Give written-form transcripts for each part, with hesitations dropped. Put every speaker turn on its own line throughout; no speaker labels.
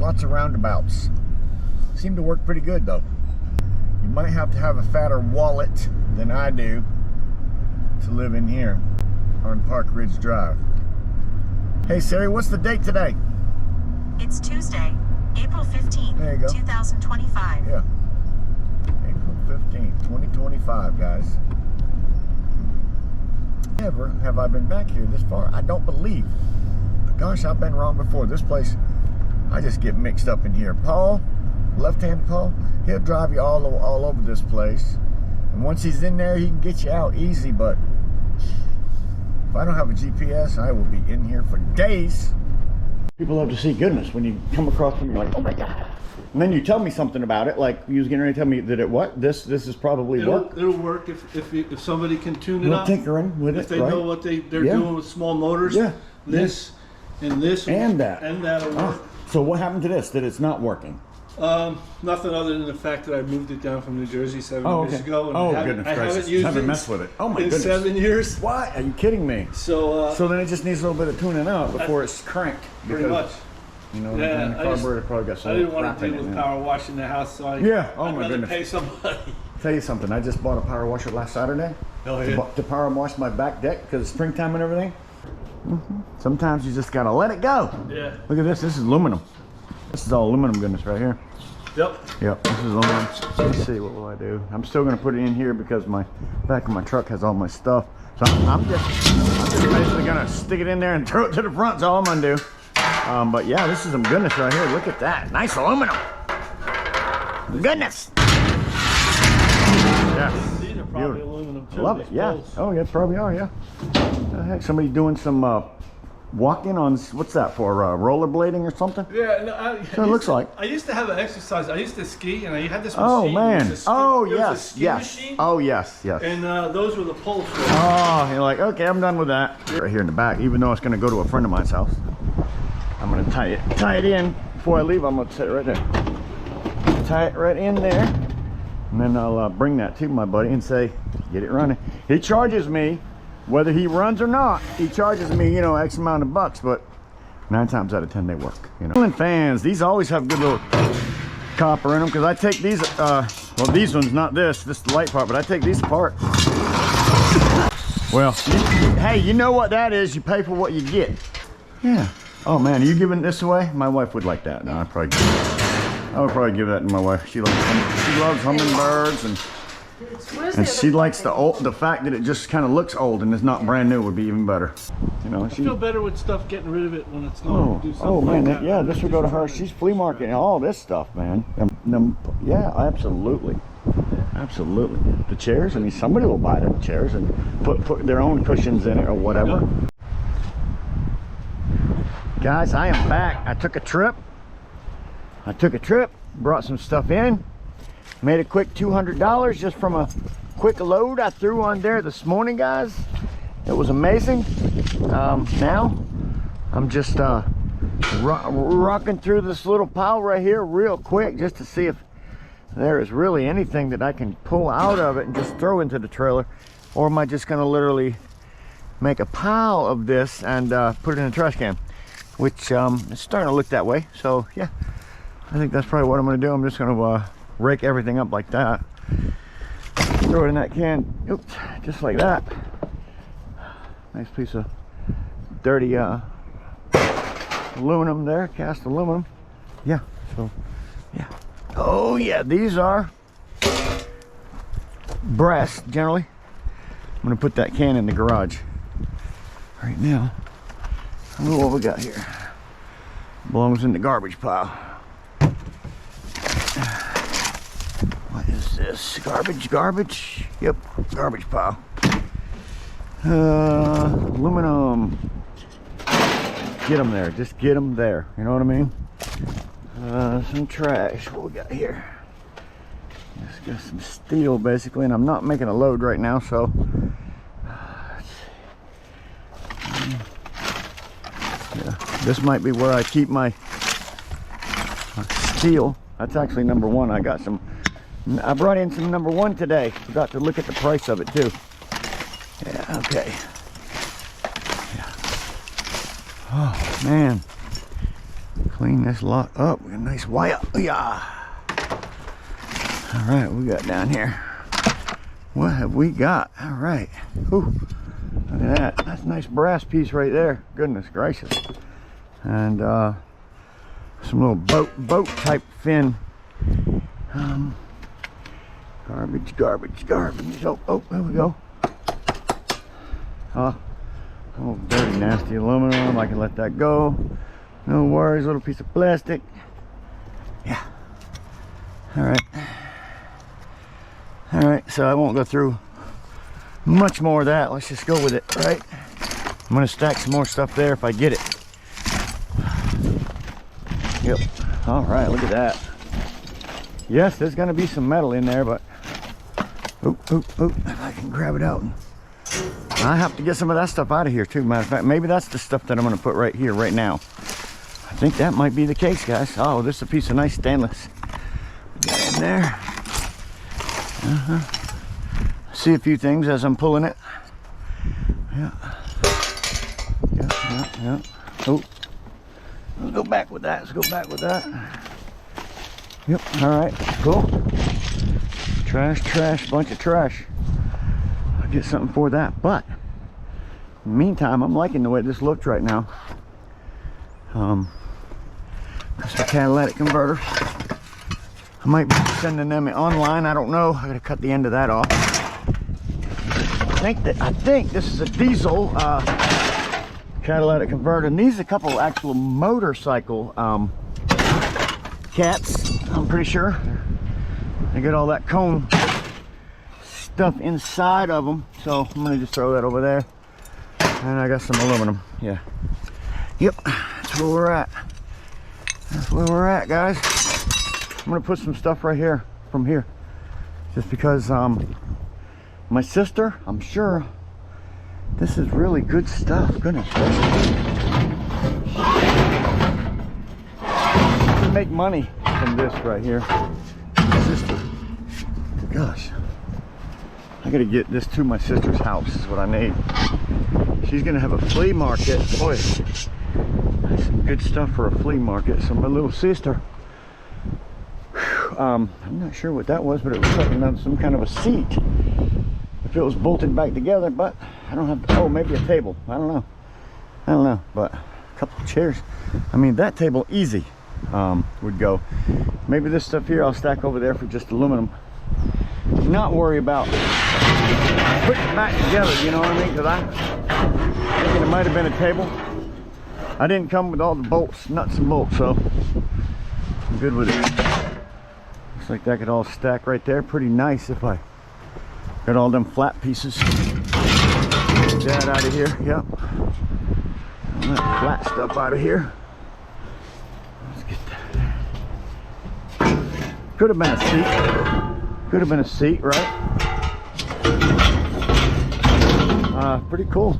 lots of roundabouts. Seem to work pretty good though. You might have to have a fatter wallet than I do to live in here on Park Ridge Drive. Hey Siri, what's the date today?
It's Tuesday, April 15th,
There you go.
2025.
Yeah. April 15th, 2025, guys. Never have I been back here this far. I don't believe. But gosh, I've been wrong before. This place, I just get mixed up in here. Paul, left-handed Paul, he'll drive you all over this place. And once he's in there, he can get you out easy. But if I don't have a GPS, I will be in here for days. People love to see goodness when you come across them. You're like, oh my God. And then you tell me something about it, like you was getting ready to tell me that it what? This is probably work.
It'll work if somebody can tune it up.
Tinkering with
if
it,
they
right?
know what they're doing with small motors.
Yeah.
This and this
and that
and that'll work.
So what happened to this? That it's not working?
Nothing other than the fact that I moved it down from New Jersey 7 years ago, and
goodness
I
gracious!
haven't used
Haven't
it
messed with it. Oh my
in
goodness!
7 years.
Why? Are you kidding me?
So
then it just needs a little bit of tuning out before it's cranked.
Pretty much.
You know,
Yeah,
the carburetor probably got some.
I didn't want
crap
to
in
deal
it,
with
yeah.
power washing the house, so
Oh
I'd
my
rather
goodness!
pay somebody.
Tell you something. I just bought a power washer last Saturday.
Oh yeah.
To power wash my back deck because it's springtime and everything. Sometimes you just gotta let it go.
Yeah.
Look at this. This is aluminum. This is all aluminum goodness right here.
Yep.
Yep, this is aluminum. Let's see, what will I do? I'm still gonna put it in here because my back of my truck has all my stuff. So I'm just basically gonna stick it in there and throw it to the front. That's all I'm gonna do. But yeah, this is some goodness right here. Look at that, nice aluminum. Goodness. Yeah.
These are probably aluminum too.
Love it. Yeah.
Poles.
Oh yeah, probably are. Yeah. The heck, somebody doing some walking on, what's that for? Rollerblading or something?
Yeah, no,
So it looks like.
I used to have an exercise. I used to ski, and I had this
Oh
machine.
man.
It was a ski,
Oh
it was a
yes.
ski
Yes.
machine,
Oh yes. Yes.
and those were the poles for it.
Oh, you're like, okay, I'm done with that. Right here in the back, even though it's gonna go to a friend of mine's house. I'm gonna tie it in before I leave. I'm gonna sit right there. Tie it right in there, and then I'll bring that to my buddy and say, get it running. He charges me, whether he runs or not. He charges me, you know, X amount of bucks, but 9 times out of 10 they work. You know. Fans, these always have good little copper in them because I take these. Well, these ones, not this is the light part, but I take these apart. Well, hey, you know what that is? You pay for what you get. Yeah. Oh man, are you giving this away? My wife would like that. No, I would probably give that to my wife. She loves hummingbirds, and she likes the fact that it just kind of looks old and it's not brand new would be even better. You know,
I feel better with stuff getting rid of it when it's not.
Oh man, yeah, this will go to her. She's flea market and all this stuff, man. Yeah, absolutely. Absolutely. The chairs, I mean, somebody will buy them chairs and put their own cushions in it or whatever. Guys, I am back. I took a trip, brought some stuff in, made a quick $200 just from a quick load I threw on there this morning, guys. It was amazing. Now I'm just rocking through this little pile right here real quick just to see if there is really anything that I can pull out of it and just throw into the trailer, or am I just going to literally make a pile of this and put it in a trash can, which is starting to look that way. So yeah, I think that's probably what I'm going to do. I'm just going to rake everything up like that, throw it in that can. Oops, just like that. Nice piece of dirty aluminum there, cast aluminum. Yeah, so yeah. Oh yeah, these are brass generally. I'm gonna put that can in the garage right now. Look what we got here. Belongs in the garbage pile. What is this? Garbage? Yep, garbage pile. Aluminum. Get them there, just get them there. You know what I mean? Some trash. What we got here? Just got some steel basically, and I'm not making a load right now, so yeah, this might be where I keep my steel. That's actually number one. I got some. I brought in some number one today. Forgot to look at the price of it too. Yeah. Okay. Yeah. Oh man. Clean this lot up. We got a nice wire. Yeah. All right, what we got down here? What have we got? All right. Ooh, look at that. That's a nice brass piece right there. Goodness gracious. And some little boat type fin. Garbage. Oh, there we go. Oh, dirty, nasty aluminum. I can let that go. No worries. Little piece of plastic. Yeah. All right. So I won't go through much more of that. Let's just go with it, right? I'm gonna stack some more stuff there if I get it. Yep. All right. Look at that. Yes, there's gonna be some metal in there, but if I can grab it out. I have to get some of that stuff out of here too. Matter of fact, maybe that's the stuff that I'm gonna put right here, right now. I think that might be the case, guys. Oh, this is a piece of nice stainless. Got it in there. See a few things as I'm pulling it. Yeah. Oh, let's go back with that. Yep. All right. Cool. Trash, bunch of trash. I'll get something for that. But in the meantime, I'm liking the way this looks right now. That's the catalytic converter. I might be sending them online. I don't know. I gotta cut the end of that off. I think this is a diesel catalytic converter, and these are a couple of actual motorcycle cats. I'm pretty sure. They get all that cone stuff inside of them, so I'm gonna just throw that over there. And I got some aluminum. Yeah. Yep. That's where we're at. That's where we're at, guys. I'm gonna put some stuff right here from here, just because my sister, I'm sure this is really good stuff. Goodness gracious. You can make money from this right here. My sister, gosh, I gotta get this to my sister's house is what I need. She's gonna have a flea market. Boy, that's some good stuff for a flea market. So my little sister, I'm not sure what that was, but it was like some kind of a seat. If it was bolted back together, but I don't have, oh, maybe a table. I don't know, but a couple of chairs. I mean, that table easy would go. Maybe this stuff here I'll stack over there for just aluminum. Not worry about putting it back together, you know what I mean? Because I'm thinking it might have been a table. I didn't come with all the bolts, nuts and bolts, so I'm good with it. Looks like that could all stack right there. Pretty nice if I got all them flat pieces. Get that out of here. Yep. All that flat stuff out of here. Let's get that. Could have been a seat. Could have been a seat, right? Pretty cool.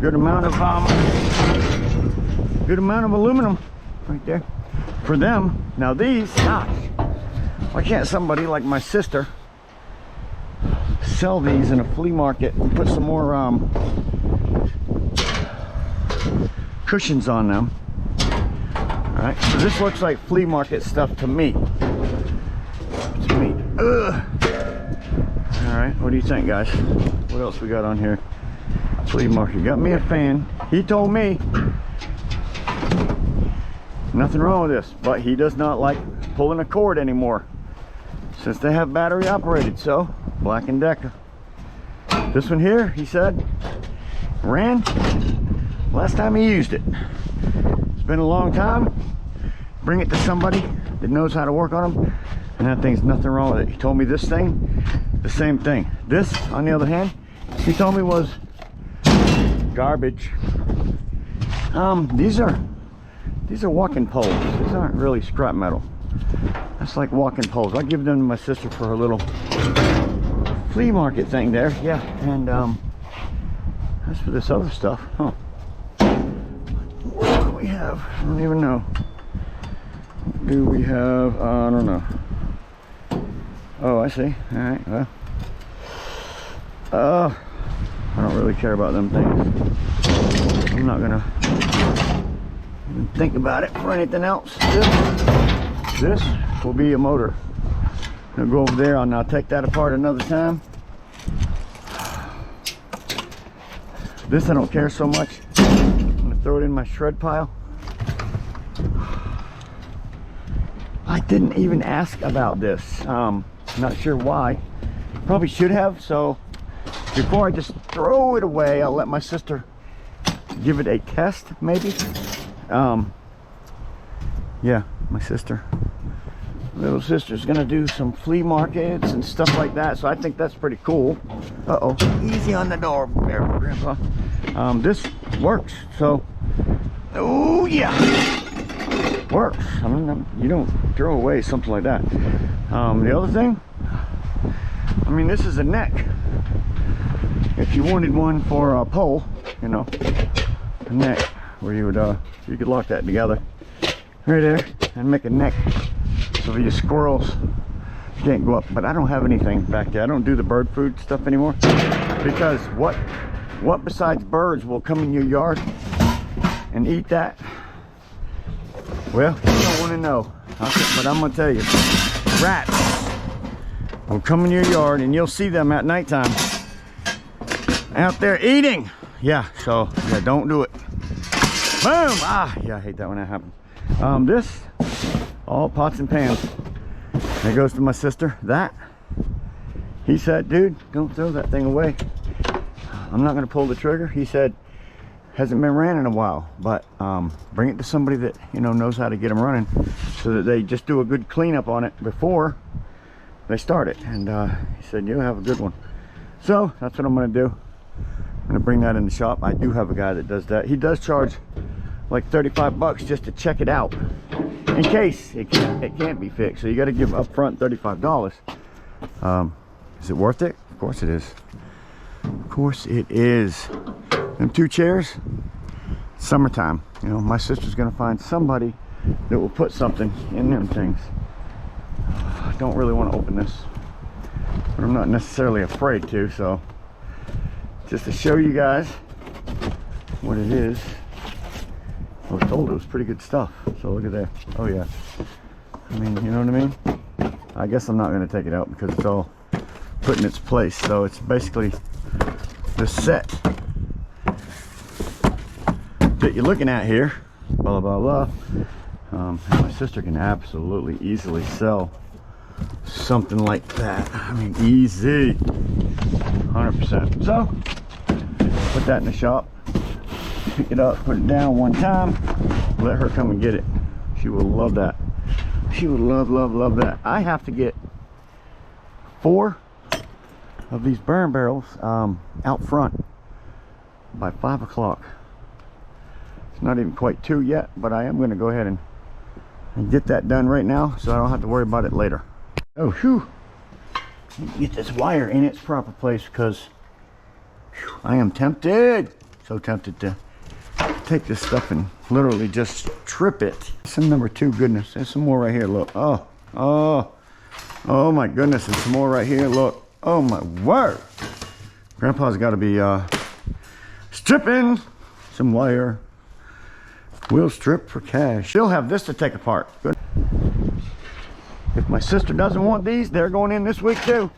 Good amount of aluminum right there for them. Now these, gosh, why can't somebody like my sister sell these in a flea market and put some more cushions on them? All right, so this looks like flea market stuff to me. Ugh. All right, what do you think, guys? What else we got on here? Flea market. Got me a fan. He told me nothing wrong with this, but he does not like pulling a cord anymore since they have battery operated. So Black & Decker. This one here, he said, ran last time he used it. It's been a long time. Bring it to somebody that knows how to work on them, and that thing's nothing wrong with it. He told me this thing, the same thing. This, on the other hand, he told me was garbage. These are walking poles. These aren't really scrap metal. That's like walking poles. I'll give them to my sister for her little flea market thing there. Yeah, and as for this other stuff, huh? What do we have? I don't even know. What do we have? I don't know. Oh, I see. All right. Well, I don't really care about them things. I'm not gonna even think about it for anything else. This will be a motor. I'll go over there and I'll take that apart another time. This I don't care so much. I'm gonna throw it in my shred pile. I didn't even ask about this. Not sure why. Probably should have. So before I just throw it away, I'll let my sister give it a test, maybe. Yeah, my little sister's gonna do some flea markets and stuff like that, so I think that's pretty cool. Uh-oh, easy on the door there, Grandpa. This works, so oh yeah, works. I mean, you don't throw away something like that. The other thing, I mean, this is a neck. If you wanted one for a pole, you know, a neck where you would you could lock that together right there and make a neck so for your squirrels can't go up. But I don't have anything back there. I don't do the bird food stuff anymore, because what besides birds will come in your yard and eat that? Well, you don't want to know, but I'm gonna tell you, rats will come in your yard and you'll see them at nighttime out there eating. Yeah, so yeah, don't do it. Boom! Ah, yeah, I hate that when that happens. This, all pots and pans. That goes to my sister. That, he said, dude, don't throw that thing away. I'm not gonna pull the trigger. He said, hasn't been ran in a while, but bring it to somebody that, you know, knows how to get them running, so that they just do a good cleanup on it before they start it. And he said, you'll have a good one. So that's what I'm gonna do. I'm gonna bring that in the shop. I do have a guy that does that. He does charge like 35 bucks just to check it out in case it can't be fixed. So you got to give up front $35. Is it worth it? Of course it is. Of course it is. Them two chairs, summertime, you know, my sister's gonna find somebody that will put something in them things. I don't really want to open this, but I'm not necessarily afraid to. So just to show you guys what it is. I was told it was pretty good stuff, so look at that. Oh yeah, I mean, you know what I mean? I guess I'm not going to take it out because it's all put in its place. So it's basically the set that you're looking at here, blah blah blah. My sister can absolutely easily sell something like that. I mean, easy, 100%. So put that in the shop, pick it up, put it down one time, let her come and get it. She will love that. She would love that. I have to get 4 of these burn barrels out front by 5 o'clock. It's not even quite 2 yet, but I am going to go ahead and get that done right now so I don't have to worry about it later. Oh, whew. Get this wire in its proper place, because I am tempted, so tempted to take this stuff and literally just trip it. Some number 2 goodness. There's some more right here. Look. Oh my goodness. There's some more right here. Look. Oh my word. Grandpa's got to be stripping some wire. We'll strip for cash. She'll have this to take apart. Good. If my sister doesn't want these, they're going in this week too.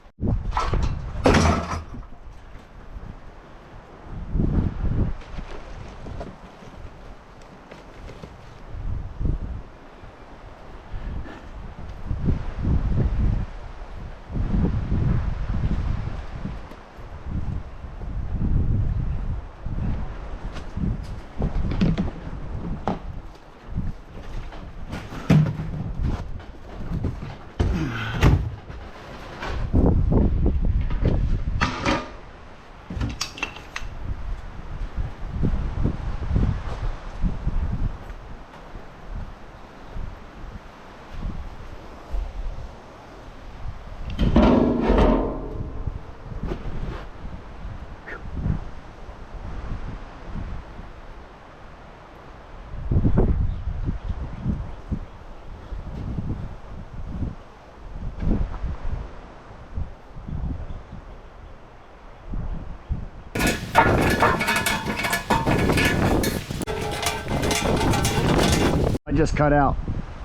I just cut out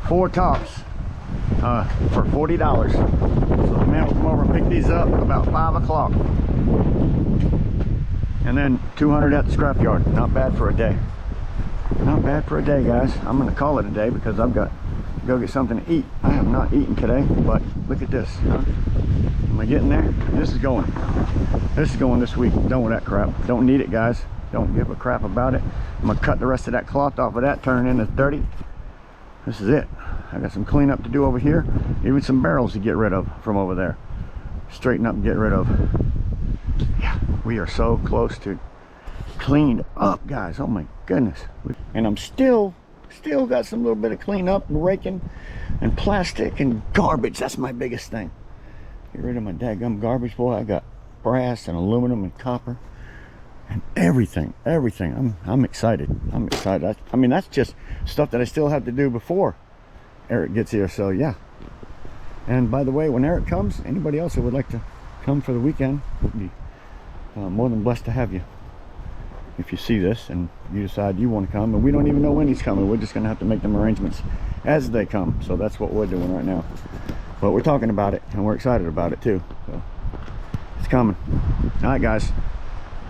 4 tops for $40. So the man will come over and pick these up about 5 o'clock. And then 200 at the scrapyard. Not bad for a day. Not bad for a day, guys. I'm gonna call it a day because I've got to go get something to eat. I have not eaten today, but look at this, huh? Am I getting there? This is going. This is going this week. Done with that crap. Don't need it, guys. Don't give a crap about it. I'm gonna cut the rest of that cloth off of that, turn it into 30. This is it. I got some cleanup to do over here. Even some barrels to get rid of from over there. Straighten up and get rid of. Yeah, we are so close to cleaned up, guys. Oh my goodness. And I'm still got some little bit of cleanup and raking and plastic and garbage. That's my biggest thing. Get rid of my dadgum garbage, boy. I got brass and aluminum and copper and everything. I'm excited. I'm excited. I mean, that's just stuff that I still have to do before Eric gets here. So yeah. And by the way, when Eric comes, anybody else that would like to come for the weekend would be more than blessed to have you. If you see this and you decide you want to come, and we don't even know when he's coming, we're just going to have to make them arrangements as they come. So that's what we're doing right now. But we're talking about it and we're excited about it too. So it's coming. All right, guys,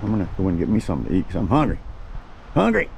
I'm gonna go and get me something to eat because I'm hungry.